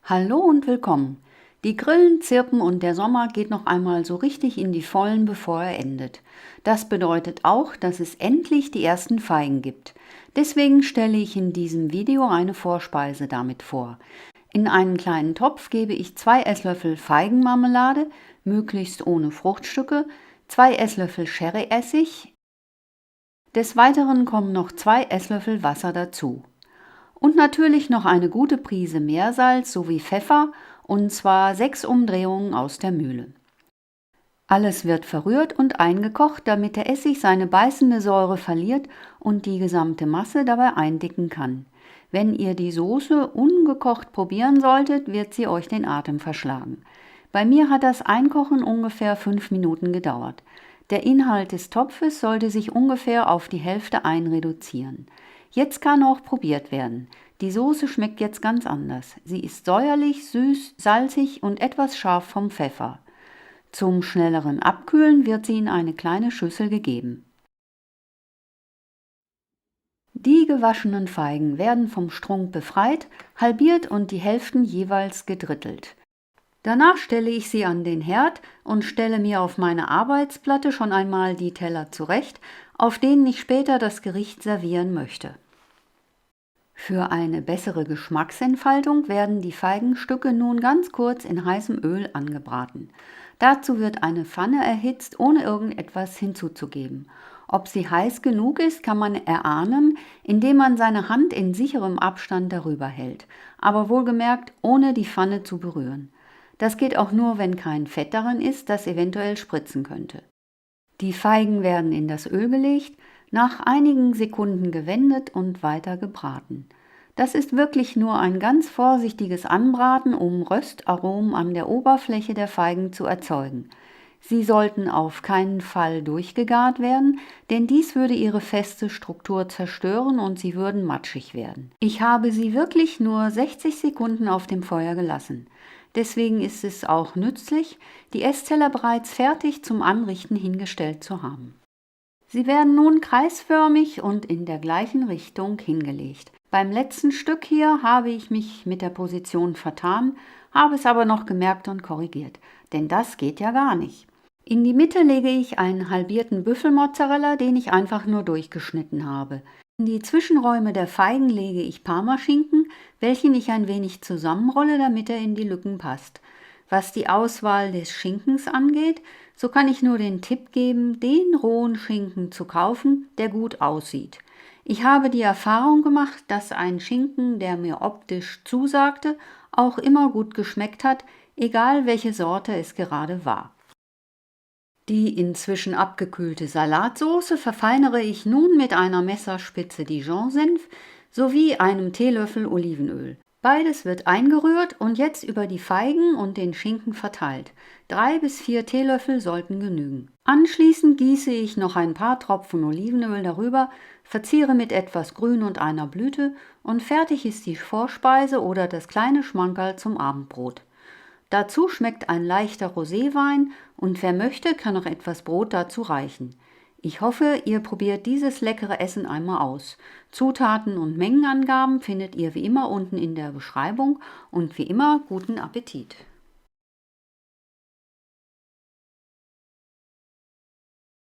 Hallo und willkommen. Die Grillen zirpen und der Sommer geht noch einmal so richtig in die Vollen, bevor er endet. Das bedeutet auch, dass es endlich die ersten Feigen gibt. Deswegen stelle ich in diesem Video eine Vorspeise damit vor. In einen kleinen Topf gebe ich 2 Esslöffel Feigenmarmelade, möglichst ohne Fruchtstücke, 2 Esslöffel Sherryessig. Des Weiteren kommen noch 2 Esslöffel Wasser dazu. Und natürlich noch eine gute Prise Meersalz sowie Pfeffer, und zwar 6 Umdrehungen aus der Mühle. Alles wird verrührt und eingekocht, damit der Essig seine beißende Säure verliert und die gesamte Masse dabei eindicken kann. Wenn ihr die Soße ungekocht probieren solltet, wird sie euch den Atem verschlagen. Bei mir hat das Einkochen ungefähr 5 Minuten gedauert. Der Inhalt des Topfes sollte sich ungefähr auf die Hälfte einreduzieren. Jetzt kann auch probiert werden. Die Soße schmeckt jetzt ganz anders. Sie ist säuerlich, süß, salzig und etwas scharf vom Pfeffer. Zum schnelleren Abkühlen wird sie in eine kleine Schüssel gegeben. Die gewaschenen Feigen werden vom Strunk befreit, halbiert und die Hälften jeweils gedrittelt. Danach stelle ich sie an den Herd und stelle mir auf meine Arbeitsplatte schon einmal die Teller zurecht, auf denen ich später das Gericht servieren möchte. Für eine bessere Geschmacksentfaltung werden die Feigenstücke nun ganz kurz in heißem Öl angebraten. Dazu wird eine Pfanne erhitzt, ohne irgendetwas hinzuzugeben. Ob sie heiß genug ist, kann man erahnen, indem man seine Hand in sicherem Abstand darüber hält, aber wohlgemerkt, ohne die Pfanne zu berühren. Das geht auch nur, wenn kein Fett darin ist, das eventuell spritzen könnte. Die Feigen werden in das Öl gelegt, nach einigen Sekunden gewendet und weiter gebraten. Das ist wirklich nur ein ganz vorsichtiges Anbraten, um Röstaromen an der Oberfläche der Feigen zu erzeugen. Sie sollten auf keinen Fall durchgegart werden, denn dies würde ihre feste Struktur zerstören und sie würden matschig werden. Ich habe sie wirklich nur 60 Sekunden auf dem Feuer gelassen. Deswegen ist es auch nützlich, die Essteller bereits fertig zum Anrichten hingestellt zu haben. Sie werden nun kreisförmig und in der gleichen Richtung hingelegt. Beim letzten Stück hier habe ich mich mit der Position vertan, habe es aber noch gemerkt und korrigiert, denn das geht ja gar nicht. In die Mitte lege ich einen halbierten Büffelmozzarella, den ich einfach nur durchgeschnitten habe. In die Zwischenräume der Feigen lege ich Parmaschinken, welchen ich ein wenig zusammenrolle, damit er in die Lücken passt. Was die Auswahl des Schinkens angeht, so kann ich nur den Tipp geben, den rohen Schinken zu kaufen, der gut aussieht. Ich habe die Erfahrung gemacht, dass ein Schinken, der mir optisch zusagte, auch immer gut geschmeckt hat, egal welche Sorte es gerade war. Die inzwischen abgekühlte Salatsauce verfeinere ich nun mit einer Messerspitze Dijon-Senf sowie einem Teelöffel Olivenöl. Beides wird eingerührt und jetzt über die Feigen und den Schinken verteilt. 3 bis 4 Teelöffel sollten genügen. Anschließend gieße ich noch ein paar Tropfen Olivenöl darüber, verziere mit etwas Grün und einer Blüte und fertig ist die Vorspeise oder das kleine Schmankerl zum Abendbrot. Dazu schmeckt ein leichter Roséwein und wer möchte, kann noch etwas Brot dazu reichen. Ich hoffe, ihr probiert dieses leckere Essen einmal aus. Zutaten und Mengenangaben findet ihr wie immer unten in der Beschreibung und wie immer guten Appetit!